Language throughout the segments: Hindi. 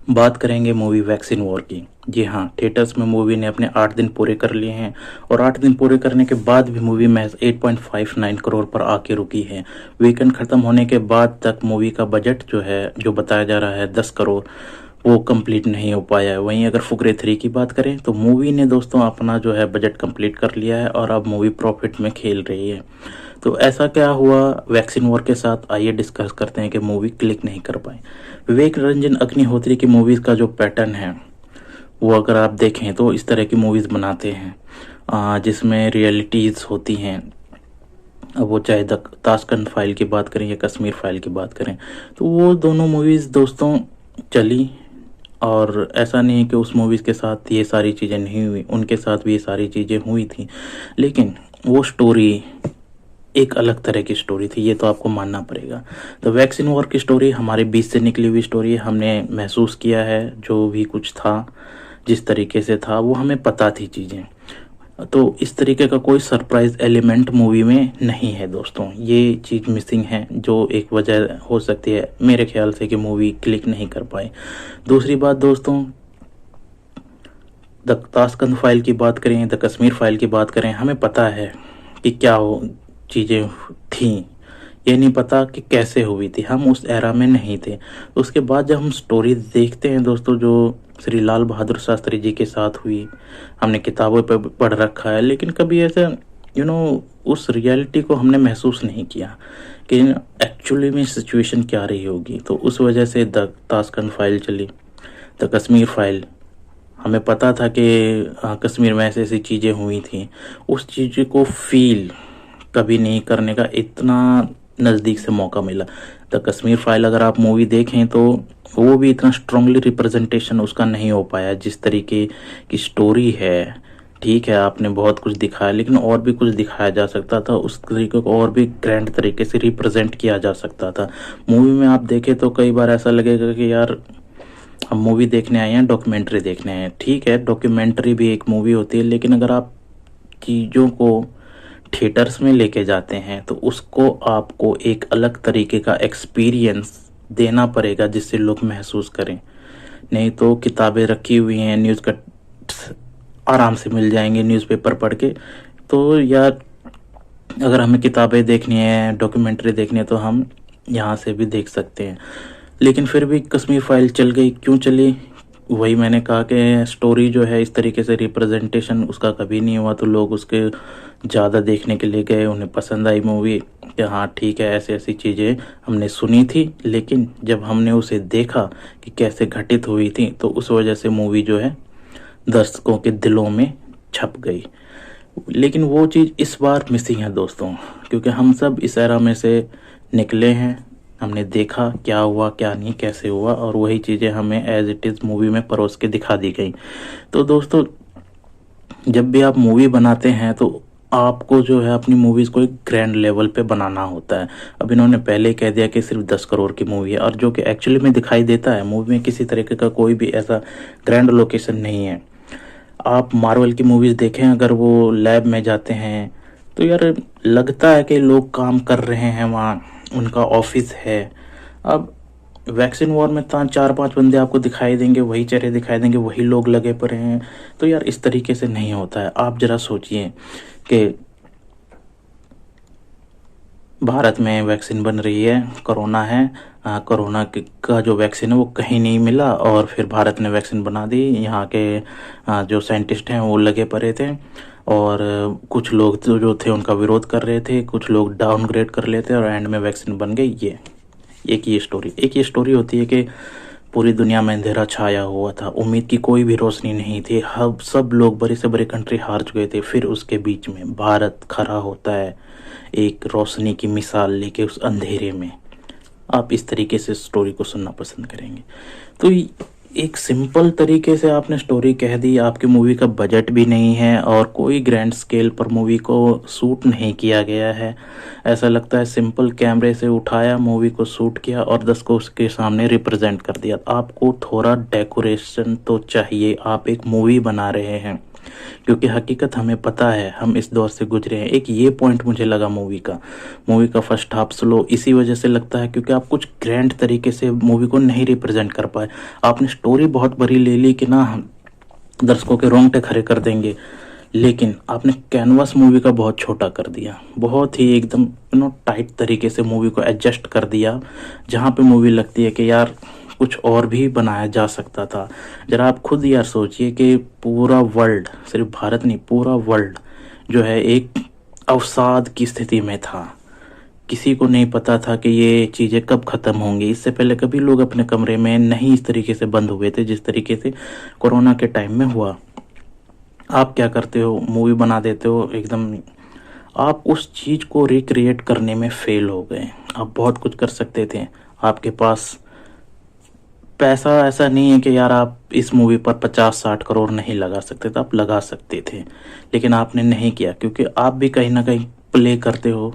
बात करेंगे मूवी वैक्सीन वॉर की। जी हाँ, थिएटर्स में मूवी ने अपने 8 दिन पूरे कर लिए हैं और 8 दिन पूरे करने के बाद भी मूवी महज 8.59 करोड़ पर आके रुकी है। वीकेंड ख़त्म होने के बाद तक मूवी का बजट जो है, जो बताया जा रहा है 10 करोड़, वो कंप्लीट नहीं हो पाया है। वहीं अगर फुकरे 3 की बात करें तो मूवी ने दोस्तों अपना जो है बजट कंप्लीट कर लिया है और अब मूवी प्रॉफिट में खेल रही है। तो ऐसा क्या हुआ वैक्सीन वॉर के साथ, आइए डिस्कस करते हैं कि मूवी क्लिक नहीं कर पाई। विवेक रंजन अग्निहोत्री की मूवीज़ का जो पैटर्न है वो अगर आप देखें तो इस तरह की मूवीज़ बनाते हैं जिसमें रियलिटीज़ होती हैं। अब वो चाहे ताशकंद फाइल की बात करें या कश्मीर फाइल की बात करें, तो वो दोनों मूवीज़ दोस्तों चली। और ऐसा नहीं है कि उस मूवीज़ के साथ ये सारी चीज़ें नहीं हुई, उनके साथ भी ये सारी चीज़ें हुई थी, लेकिन वो स्टोरी एक अलग तरह की स्टोरी थी, ये तो आपको मानना पड़ेगा। तो वैक्सीन वॉर की स्टोरी हमारे बीच से निकली हुई स्टोरी है। हमने महसूस किया है जो भी कुछ था, जिस तरीके से था वो हमें पता थी चीज़ें। तो इस तरीके का कोई सरप्राइज एलिमेंट मूवी में नहीं है दोस्तों, ये चीज़ मिसिंग है जो एक वजह हो सकती है मेरे ख्याल से कि मूवी क्लिक नहीं कर पाई। दूसरी बात दोस्तों, द ताशकंद फाइल की बात करें, द कश्मीर फाइल की बात करें, हमें पता है कि क्या हो चीज़ें थीं, ये नहीं पता कि कैसे हुई थी, हम उस एरा में नहीं थे। उसके बाद जब हम स्टोरी देखते हैं दोस्तों जो श्री लाल बहादुर शास्त्री जी के साथ हुई, हमने किताबों पे पढ़ रखा है, लेकिन कभी ऐसे उस रियलिटी को हमने महसूस नहीं किया कि एक्चुअली में सिचुएशन क्या रही होगी। तो उस वजह से द ताशकंद फाइल चली, द कश्मीर फाइल। हमें पता था कि कश्मीर में ऐसी ऐसी चीज़ें हुई थी, उस चीज़ को फील कभी नहीं करने का इतना नज़दीक से मौका मिला। द कश्मीर फाइल अगर आप मूवी देखें तो वो भी इतना स्ट्रांगली रिप्रेजेंटेशन उसका नहीं हो पाया जिस तरीके की स्टोरी है। ठीक है, आपने बहुत कुछ दिखाया, लेकिन और भी कुछ दिखाया जा सकता था, उस तरीके को और भी ग्रैंड तरीके से रिप्रेजेंट किया जा सकता था। मूवी में आप देखें तो कई बार ऐसा लगेगा कि यार हम मूवी देखने आए हैं, डॉक्यूमेंट्री देखने आए हैं। ठीक है, डॉक्यूमेंट्री भी एक मूवी होती है, लेकिन अगर आप चीज़ों को थिएटर्स में लेके जाते हैं तो उसको आपको एक अलग तरीके का एक्सपीरियंस देना पड़ेगा जिससे लोग महसूस करें। नहीं तो किताबें रखी हुई हैं, न्यूज़ कट्स आराम से मिल जाएंगे न्यूज़पेपर पढ़ के। तो यार अगर हमें किताबें देखनी है, डॉक्यूमेंट्री देखनी है, तो हम यहाँ से भी देख सकते हैं। लेकिन फिर भी कश्मीर फाइल चल गई, क्यों चली? वही मैंने कहा कि स्टोरी जो है इस तरीके से रिप्रेजेंटेशन उसका कभी नहीं हुआ, तो लोग उसके ज़्यादा देखने के लिए गए, उन्हें पसंद आई मूवी कि हाँ ठीक है, ऐसी ऐसी चीज़ें हमने सुनी थी, लेकिन जब हमने उसे देखा कि कैसे घटित हुई थी तो उस वजह से मूवी जो है दर्शकों के दिलों में छप गई। लेकिन वो चीज़ इस बार मिसिंग है दोस्तों, क्योंकि हम सब इस एरा में से निकले हैं, हमने देखा क्या हुआ क्या नहीं कैसे हुआ, और वही चीज़ें हमें एज इट इज़ मूवी में परोस के दिखा दी गई। तो दोस्तों जब भी आप मूवी बनाते हैं तो आपको जो है अपनी मूवीज़ को एक ग्रैंड लेवल पे बनाना होता है। अब इन्होंने पहले ही कह दिया कि सिर्फ 10 करोड़ की मूवी है, और जो कि एक्चुअली में दिखाई देता है मूवी में किसी तरीके का कोई भी ऐसा ग्रैंड लोकेशन नहीं है। आप मार्वल की मूवीज़ देखें, अगर वो लैब में जाते हैं तो यार लगता है कि लोग काम कर रहे हैं वहाँ, उनका ऑफिस है। अब वैक्सीन वॉर में तो 4-5 बंदे आपको दिखाई देंगे, वही चेहरे दिखाई देंगे, वही लोग लगे पड़े हैं। तो यार इस तरीके से नहीं होता है। आप ज़रा सोचिए कि भारत में वैक्सीन बन रही है, कोरोना है, कोरोना का जो वैक्सीन है वो कहीं नहीं मिला, और फिर भारत ने वैक्सीन बना दी। यहाँ के जो साइंटिस्ट हैं वो लगे पड़े थे, और कुछ लोग जो थे उनका विरोध कर रहे थे, कुछ लोग डाउनग्रेड कर लेते और एंड में वैक्सीन बन गई। ये एक ये स्टोरी होती है कि पूरी दुनिया में अंधेरा छाया हुआ था, उम्मीद की कोई भी रोशनी नहीं थी, हम सब लोग बड़े से बड़े कंट्री हार चुके थे, फिर उसके बीच में भारत खड़ा होता है एक रोशनी की मिसाल लेके उस अंधेरे में। आप इस तरीके से स्टोरी को सुनना पसंद करेंगे। तो एक सिंपल तरीके से आपने स्टोरी कह दी, आपकी मूवी का बजट भी नहीं है और कोई ग्रैंड स्केल पर मूवी को शूट नहीं किया गया है। ऐसा लगता है सिंपल कैमरे से उठाया, मूवी को शूट किया और 10 को उसके सामने रिप्रेजेंट कर दिया। आपको थोड़ा डेकोरेशन तो चाहिए, आप एक मूवी बना रहे हैं। क्योंकि हकीकत हमें पता है, हम इस दौर से गुजरे हैं। एक ये पॉइंट मुझे लगा मूवी का फर्स्ट हाफ स्लो इसी वजह से लगता है क्योंकि आप कुछ ग्रैंड तरीके से मूवी को नहीं रिप्रेजेंट कर पाए। आपने स्टोरी बहुत बड़ी ले ली कि ना हम दर्शकों के रोंगटे खड़े कर देंगे, लेकिन आपने कैनवास मूवी का बहुत छोटा कर दिया, बहुत ही एकदम टाइट तरीके से मूवी को एडजस्ट कर दिया, जहाँ पे मूवी लगती है कि यार कुछ और भी बनाया जा सकता था। जरा आप खुद यार सोचिए कि पूरा वर्ल्ड, सिर्फ भारत नहीं पूरा वर्ल्ड जो है एक अवसाद की स्थिति में था। किसी को नहीं पता था कि ये चीज़ें कब ख़त्म होंगी। इससे पहले कभी लोग अपने कमरे में नहीं इस तरीके से बंद हुए थे जिस तरीके से कोरोना के टाइम में हुआ। आप क्या करते हो, मूवी बना देते हो एकदम, आप उस चीज़ को रिक्रिएट करने में फेल हो गए। आप बहुत कुछ कर सकते थे, आपके पास पैसा ऐसा नहीं है कि यार आप इस मूवी पर 50-60 करोड़ नहीं लगा सकते थे, आप लगा सकते थे, लेकिन आपने नहीं किया क्योंकि आप भी कहीं ना कहीं प्ले करते हो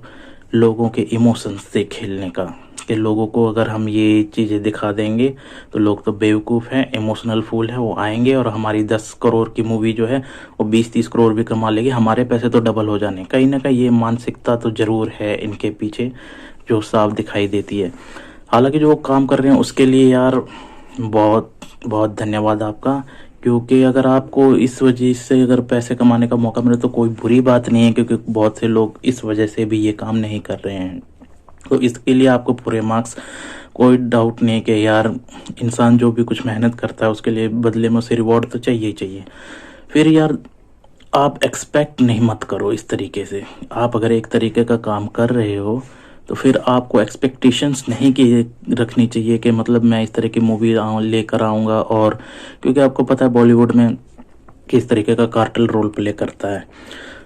लोगों के इमोशंस से खेलने का, कि लोगों को अगर हम ये चीज़ें दिखा देंगे तो लोग तो बेवकूफ़ हैं, इमोशनल फूल है, वो आएंगे और हमारी 10 करोड़ की मूवी जो है वो 20-30 करोड़ भी कमा लेगी, हमारे पैसे तो डबल हो जाने। कहीं ना कहीं ये मानसिकता तो ज़रूर है इनके पीछे जो साफ दिखाई देती है। हालांकि जो वो काम कर रहे हैं उसके लिए यार बहुत बहुत धन्यवाद आपका, क्योंकि अगर आपको इस वजह से अगर पैसे कमाने का मौका मिले तो कोई बुरी बात नहीं है, क्योंकि बहुत से लोग इस वजह से भी ये काम नहीं कर रहे हैं। तो इसके लिए आपको पूरे मार्क्स, कोई डाउट नहीं कि यार इंसान जो भी कुछ मेहनत करता है उसके लिए बदले में उसे रिवॉर्ड तो चाहिए ही चाहिए। फिर यार आप एक्सपेक्ट नहीं मत करो इस तरीके से। आप अगर एक तरीके का काम कर रहे हो तो फिर आपको एक्सपेक्टेशंस नहीं की रखनी चाहिए कि मतलब मैं इस तरह की मूवी लेकर आऊँगा, और क्योंकि आपको पता है बॉलीवुड में किस तरीके का कार्टेल रोल प्ले करता है,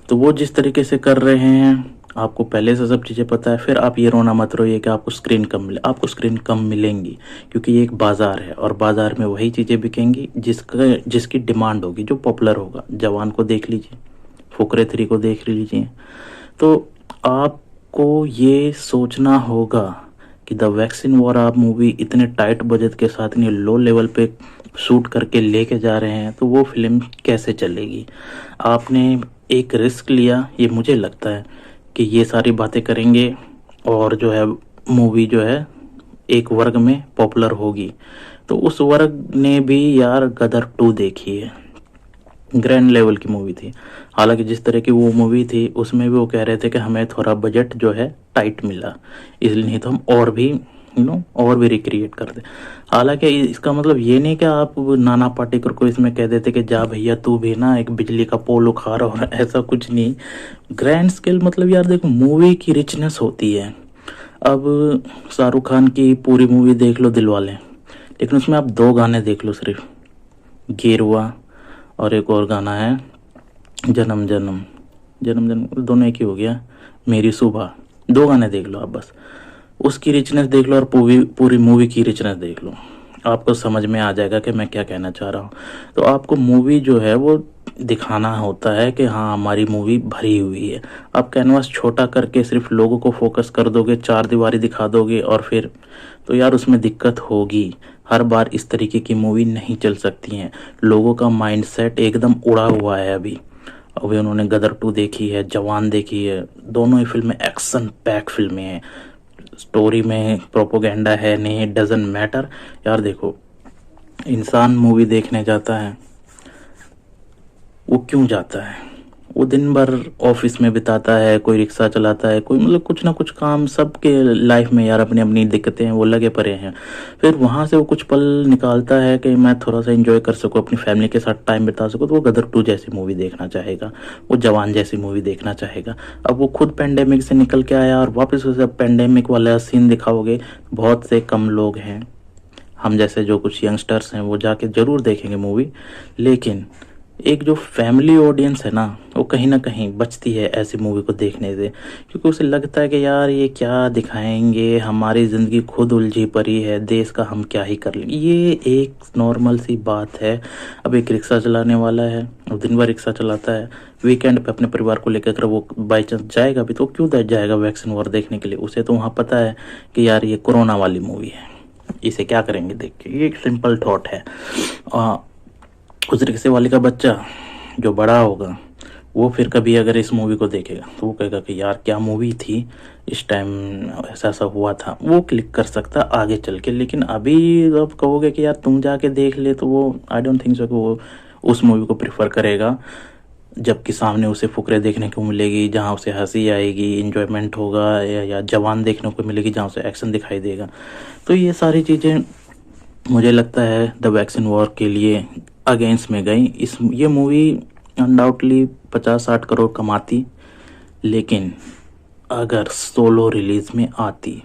तो वो जिस तरीके से कर रहे हैं आपको पहले से सब चीज़ें पता है। फिर आप ये रोना मत रोइए कि आपको स्क्रीन कम मिले, आपको स्क्रीन कम मिलेंगी क्योंकि ये एक बाज़ार है और बाज़ार में वही चीज़ें बिकेंगी जिसकी डिमांड होगी, जो पॉपुलर होगा। जवान को देख लीजिए, फुकरे 3 को देख लीजिए। तो आपको ये सोचना होगा कि द वैक्सीन वॉर आप मूवी इतने टाइट बजट के साथ इतने लो लेवल पे शूट करके लेके जा रहे हैं तो वो फिल्म कैसे चलेगी। आपने एक रिस्क लिया, ये मुझे लगता है कि ये सारी बातें करेंगे और जो है मूवी जो है एक वर्ग में पॉपुलर होगी। तो उस वर्ग ने भी यार गदर 2 देखी है, ग्रैंड लेवल की मूवी थी। हालांकि जिस तरह की वो मूवी थी उसमें भी वो कह रहे थे कि हमें थोड़ा बजट जो है टाइट मिला, इसलिए नहीं तो हम और भी और भी रिक्रिएट कर दे। हालांकि इसका मतलब ये नहीं कि आप नाना पाटेकर को इसमें कह देते कि जा भैया तू भी ना एक बिजली का पोल उखाड़, और ऐसा कुछ नहीं। ग्रैंड स्केल मतलब यार देखो मूवी की रिचनेस होती है। अब शाहरुख खान की पूरी मूवी देख लो दिलवाले, लेकिन उसमें आप 2 गाने देख लो सिर्फ, गेरुआ और एक और गाना है जन्म जन्म, जन्म जन्म दोनों एक ही हो गया, मेरी सुबह। 2 गाने देख लो आप बस, उसकी रिचनेस देख लो और पूरी मूवी की रिचनेस देख लो, आपको समझ में आ जाएगा कि मैं क्या कहना चाह रहा हूँ। तो आपको मूवी जो है वो दिखाना होता है कि हाँ हमारी मूवी भरी हुई है। आप कैनवास छोटा करके सिर्फ लोगों को फोकस कर दोगे, 4 दीवारी दिखा दोगे और फिर तो यार उसमें दिक्कत होगी। हर बार इस तरीके की मूवी नहीं चल सकती हैं। लोगों का माइंडसेट एकदम उड़ा हुआ है अभी उन्होंने गदर 2 देखी है, जवान देखी है, दोनों ही फिल्में एक्शन पैक फिल्में हैं। स्टोरी में प्रोपोगेंडा है नहीं, डजंट मैटर यार। देखो इंसान मूवी देखने जाता है, वो क्यों जाता है? वो दिन भर ऑफिस में बिताता है, कोई रिक्शा चलाता है, कोई मतलब कुछ ना कुछ काम, सबके लाइफ में यार अपनी अपनी दिक्कतें हैं, वो लगे पड़े हैं। फिर वहाँ से वो कुछ पल निकालता है कि मैं थोड़ा सा एंजॉय कर सकूँ, अपनी फैमिली के साथ टाइम बिता सकूँ, तो वो गदर 2 जैसी मूवी देखना चाहेगा, वो जवान जैसी मूवी देखना चाहेगा। अब वो खुद पेंडेमिक से निकल के आया और वापस उसे पेंडेमिक वाला सीन दिखाओगे, बहुत से कम लोग हैं, हम जैसे जो कुछ यंगस्टर्स हैं वो जाके ज़रूर देखेंगे मूवी। लेकिन एक जो फैमिली ऑडियंस है ना, वो कहीं ना कहीं बचती है ऐसी मूवी को देखने से, क्योंकि उसे लगता है कि यार ये क्या दिखाएंगे, हमारी ज़िंदगी खुद उलझी पड़ी है, देश का हम क्या ही कर लेंगे। ये एक नॉर्मल सी बात है। अब एक रिक्शा चलाने वाला है, वो दिन भर रिक्शा चलाता है, वीकेंड पे अपने परिवार को लेकर वो बाई चांस जाएगा भी तो क्यों जाएगा वैक्सीन वॉर देखने के लिए? उसे तो वहाँ पता है कि यार ये कोरोना वाली मूवी है, इसे क्या करेंगे देख के। ये एक सिंपल थॉट है। उस रिक्शे वाले का बच्चा जो बड़ा होगा वो फिर कभी अगर इस मूवी को देखेगा तो वो कहेगा कि यार क्या मूवी थी, इस टाइम ऐसा ऐसा हुआ था, वो क्लिक कर सकता है आगे चल के। लेकिन अभी आप कहोगे कि यार तुम जाके देख ले, तो वो आई डोंट थिंक सो कि वो उस मूवी को प्रेफर करेगा, जबकि सामने उसे फुकरे देखने को मिलेगी जहाँ उसे हंसी आएगी, इंजॉयमेंट होगा, या जवान देखने को मिलेगी जहाँ उसे एक्शन दिखाई देगा। तो ये सारी चीज़ें मुझे लगता है द वैक्सीन वॉर के लिए अगेंस्ट में गई। ये मूवी अनडाउटली 50-60 करोड़ कमाती, लेकिन अगर सोलो रिलीज में आती,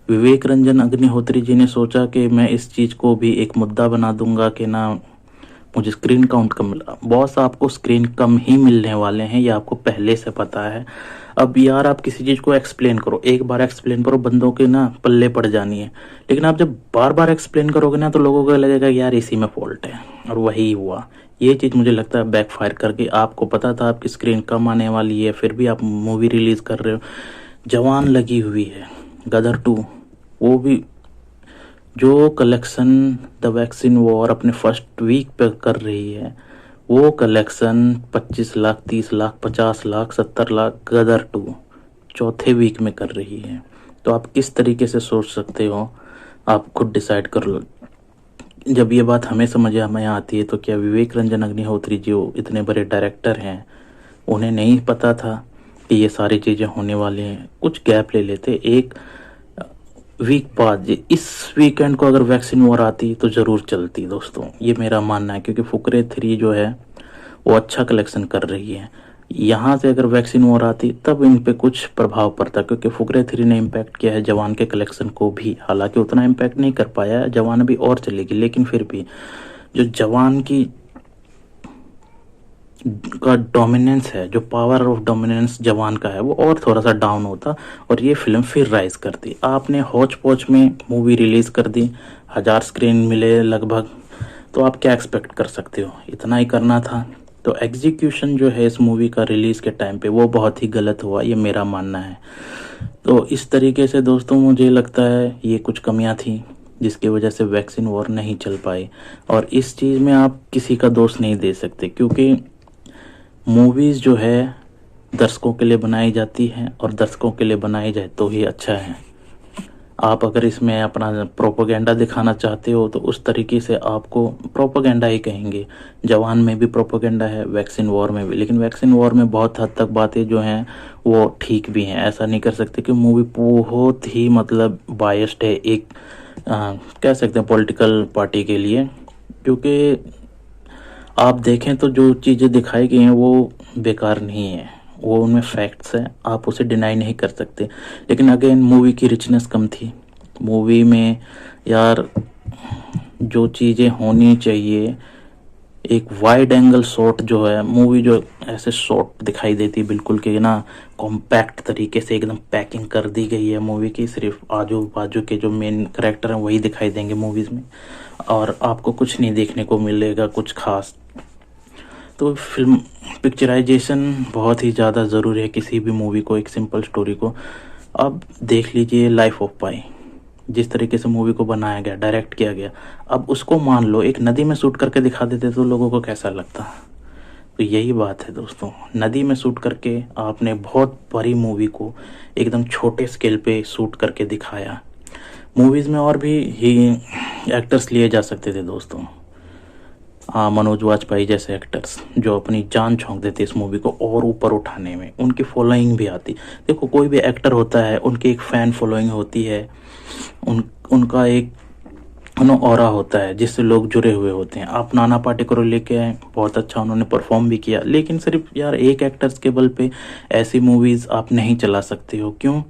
विवेक रंजन अग्निहोत्री जी ने सोचा कि मैं इस चीज़ को भी एक मुद्दा बना दूंगा कि ना मुझे स्क्रीन काउंट कम मिला। बॉस, आपको स्क्रीन कम ही मिलने वाले हैं, ये आपको पहले से पता है। अब यार आप किसी चीज़ को एक्सप्लेन करो, एक बार एक्सप्लेन करो, बंदों के ना पल्ले पड़ जानी है। लेकिन आप जब बार बार एक्सप्लेन करोगे ना तो लोगों को लगेगा यार इसी में फॉल्ट है, और वही हुआ। ये चीज़ मुझे लगता है बैकफायर करके, आपको पता था आपकी स्क्रीन कम आने वाली है, फिर भी आप मूवी रिलीज़ कर रहे हो। जवान लगी हुई है, गदर 2 वो भी जो कलेक्शन द वैक्सीन वॉर अपने फर्स्ट वीक पे कर रही है, वो कलेक्शन 25 लाख, 30 लाख, 50 लाख, 70 लाख गदर 2 चौथे वीक में कर रही है। तो आप किस तरीके से सोच सकते हो, आप खुद डिसाइड कर लो। जब ये बात हमें समझ में आती है तो क्या विवेक रंजन अग्निहोत्री जो इतने बड़े डायरेक्टर हैं, उन्हें नहीं पता था कि ये सारी चीज़ें होने वाली हैं? कुछ गैप ले लेते, एक वीक बाद। इस वीकेंड को अगर वैक्सीन वॉर आती तो ज़रूर चलती दोस्तों, ये मेरा मानना है। क्योंकि फुकरे 3 जो है वो अच्छा कलेक्शन कर रही है। यहाँ से अगर वैक्सीन वॉर आती तब इन पे कुछ प्रभाव पड़ता, क्योंकि फुकरे 3 ने इम्पैक्ट किया है जवान के कलेक्शन को भी। हालांकि उतना इम्पैक्ट नहीं कर पाया है, जवान अभी और चलेगी, लेकिन फिर भी जो जवान की का डोमिनेंस है, जो पावर ऑफ डोमिनेंस जवान का है, वो और थोड़ा सा डाउन होता और ये फिल्म फिर राइज करती। आपने हौच पौच में मूवी रिलीज कर दी, 1000 स्क्रीन मिले लगभग, तो आप क्या एक्सपेक्ट कर सकते हो? इतना ही करना था। तो एग्जीक्यूशन जो है इस मूवी का रिलीज के टाइम पे वो बहुत ही गलत हुआ, ये मेरा मानना है। तो इस तरीके से दोस्तों मुझे लगता है ये कुछ कमियां थी जिसकी वजह से वैक्सीन वॉर नहीं चल पाई। और इस चीज़ में आप किसी का दोष नहीं दे सकते, क्योंकि मूवीज़ जो है दर्शकों के लिए बनाई जाती है, और दर्शकों के लिए बनाई जाए तो ही अच्छा है। आप अगर इसमें अपना प्रोपेगेंडा दिखाना चाहते हो तो उस तरीके से आपको प्रोपेगेंडा ही कहेंगे। जवान में भी प्रोपेगेंडा है, वैक्सीन वॉर में भी। लेकिन वैक्सीन वॉर में बहुत हद तक बातें जो हैं वो ठीक भी हैं। ऐसा नहीं कर सकते कि मूवी बहुत ही मतलब बायस्ड है एक कह सकते हैं पॉलिटिकल पार्टी के लिए। क्योंकि आप देखें तो जो चीज़ें दिखाई गई हैं वो बेकार नहीं है, वो उनमें फैक्ट्स हैं, आप उसे डिनाई नहीं कर सकते। लेकिन अगेन मूवी की रिचनेस कम थी। मूवी में यार जो चीज़ें होनी चाहिए, एक वाइड एंगल शॉट जो है, मूवी जो ऐसे शॉट दिखाई देती बिल्कुल कि ना कॉम्पैक्ट तरीके से एकदम पैकिंग कर दी गई है मूवी की। सिर्फ आजू बाजू के जो मेन करेक्टर हैं वही दिखाई देंगे मूवीज़ में, और आपको कुछ नहीं देखने को मिलेगा कुछ खास। तो फिल्म पिक्चराइजेशन बहुत ही ज़्यादा ज़रूरी है किसी भी मूवी को, एक सिंपल स्टोरी को। अब देख लीजिए लाइफ ऑफ पाई, जिस तरीके से मूवी को बनाया गया, डायरेक्ट किया गया। अब उसको मान लो एक नदी में शूट करके दिखा देते तो लोगों को कैसा लगता? तो यही बात है दोस्तों, नदी में शूट करके आपने बहुत बड़ी मूवी को एकदम छोटे स्केल पे शूट करके दिखाया। मूवीज़ में और भी ही एक्टर्स लिए जा सकते थे दोस्तों। मनोज वाजपेयी जैसे एक्टर्स जो अपनी जान झोंक देते इस मूवी को और ऊपर उठाने में, उनकी फॉलोइंग भी आती। देखो कोई भी एक्टर होता है, उनकी एक फ़ैन फॉलोइंग होती है, उनका एक ऑरा होता है जिससे लोग जुड़े हुए होते हैं। आप नाना पाटेकर लेके आए, बहुत अच्छा उन्होंने परफॉर्म भी किया, लेकिन सिर्फ यार एक एक्टर्स के बल पे ऐसी मूवीज़ आप नहीं चला सकते हो। क्यों?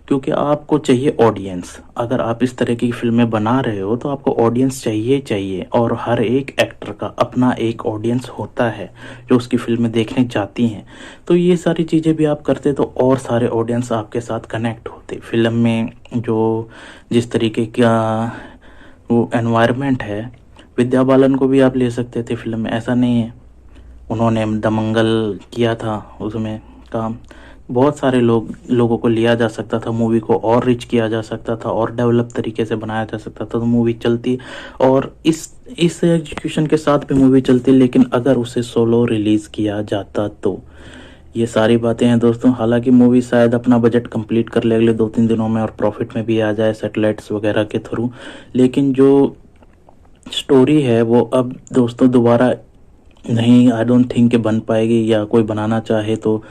क्योंकि आपको चाहिए ऑडियंस। अगर आप इस तरह की फिल्में बना रहे हो तो आपको ऑडियंस चाहिए, और हर एक एक्टर का अपना एक ऑडियंस होता है जो उसकी फिल्में देखने जाती हैं। तो ये सारी चीज़ें भी आप करते तो और सारे ऑडियंस आपके साथ कनेक्ट होते। फिल्म में जो जिस तरीके का वो एनवायरनमेंट है, विद्या बालन को भी आप ले सकते थे फिल्म में, ऐसा नहीं है। उन्होंने दमंगल किया था उसमें काम, बहुत सारे लोगों को लिया जा सकता था, मूवी को और रिच किया जा सकता था और डेवलप तरीके से बनाया जा सकता था, तो मूवी चलती। और इस इस एग्जीक्यूशन के साथ भी मूवी चलती, लेकिन अगर उसे सोलो रिलीज़ किया जाता तो। ये सारी बातें हैं दोस्तों। हालांकि मूवी शायद अपना बजट कंप्लीट कर ले अगले 2-3 दिनों में और प्रॉफिट में भी आ जाए सैटेलाइट्स वगैरह के थ्रू, लेकिन जो स्टोरी है वो अब दोस्तों दोबारा नहीं, आई डोंट थिंक कि बन पाएगी, या कोई बनाना चाहे तो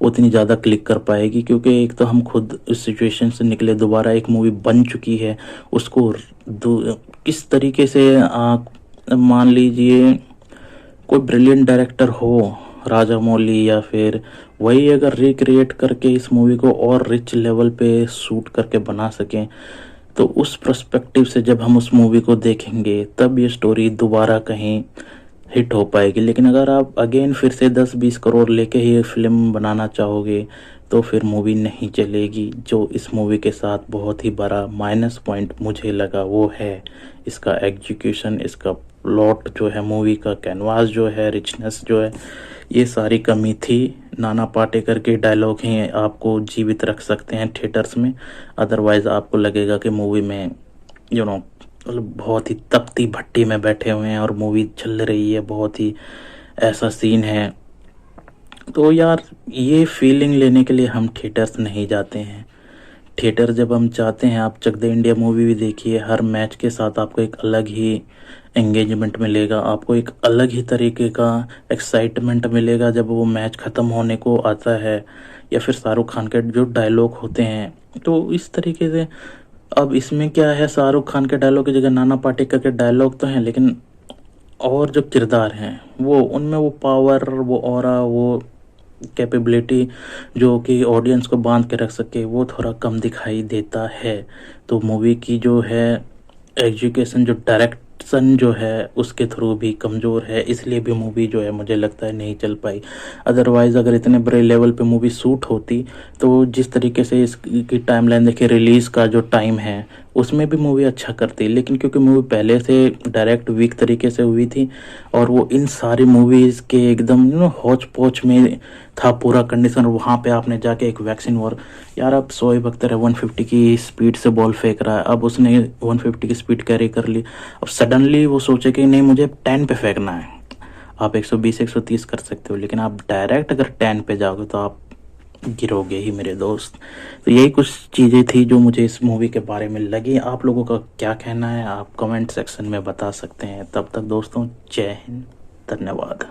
उतनी ज़्यादा क्लिक कर पाएगी, क्योंकि एक तो हम खुद इस सिचुएशन से निकले, दोबारा एक मूवी बन चुकी है उसको किस तरीके से मान लीजिए कोई ब्रिलियंट डायरेक्टर हो, राजा मौली या फिर वही, अगर रिक्रिएट करके इस मूवी को और रिच लेवल पे शूट करके बना सकें, तो उस पर्सपेक्टिव से जब हम उस मूवी को देखेंगे तब ये स्टोरी दोबारा कहीं हिट हो पाएगी। लेकिन अगर आप अगेन फिर से 10-20 करोड़ लेके ही फिल्म बनाना चाहोगे तो फिर मूवी नहीं चलेगी। जो इस मूवी के साथ बहुत ही बड़ा माइनस पॉइंट मुझे लगा वो है इसका एग्जीक्यूशन, इसका प्लॉट जो है, मूवी का कैनवास जो है, रिचनेस जो है, ये सारी कमी थी। नाना पाटेकर के डायलॉग ही आपको जीवित रख सकते हैं थिएटर्स में, अदरवाइज आपको लगेगा कि मूवी में मतलब बहुत ही तपती भट्टी में बैठे हुए हैं और मूवी चल रही है, बहुत ही ऐसा सीन है। तो यार ये फीलिंग लेने के लिए हम थिएटर्स नहीं जाते हैं। थिएटर जब हम चाहते हैं, आप चक दे इंडिया मूवी भी देखिए, हर मैच के साथ आपको एक अलग ही एंगेजमेंट मिलेगा, आपको एक अलग ही तरीके का एक्साइटमेंट मिलेगा जब वो मैच ख़त्म होने को आता है, या फिर शाहरुख खान के जो डायलॉग होते हैं। तो इस तरीके से अब इसमें क्या है, शाहरुख खान के डायलॉग की जगह नाना पाटेकर के डायलॉग तो हैं, लेकिन और जो किरदार हैं वो, उनमें वो पावर, वो ऑरा, वो कैपेबिलिटी जो कि ऑडियंस को बांध के रख सके, वो थोड़ा कम दिखाई देता है। तो मूवी की जो है एजुकेशन, जो डायरेक्शन जो है उसके थ्रू भी कमज़ोर है, इसलिए भी मूवी जो है मुझे लगता है नहीं चल पाई। अदरवाइज़ अगर इतने बड़े लेवल पे मूवी शूट होती तो जिस तरीके से इसकी टाइमलाइन देखिए, रिलीज़ का जो टाइम है उसमें भी मूवी अच्छा करती, लेकिन क्योंकि मूवी पहले से डायरेक्ट वीक तरीके से हुई थी और वो इन सारी मूवीज़ के एकदम हौच पौच में था पूरा कंडीशन, और वहाँ पे आपने जाके एक वैक्सीन वॉर, यार अब शोएब अख्तर है 150 की स्पीड से बॉल फेंक रहा है, अब उसने 150 की स्पीड कैरी कर ली, अब सडनली वो सोचे कि नहीं मुझे 10 पे फेंकना है। आप 120-130 कर सकते हो, लेकिन आप डायरेक्ट अगर 10 पे जाओगे तो आप गिरोगे ही मेरे दोस्त। तो यही कुछ चीज़ें थी जो मुझे इस मूवी के बारे में लगी। आप लोगों का क्या कहना है आप कमेंट सेक्शन में बता सकते हैं। तब तक दोस्तों, जय हिंद, धन्यवाद।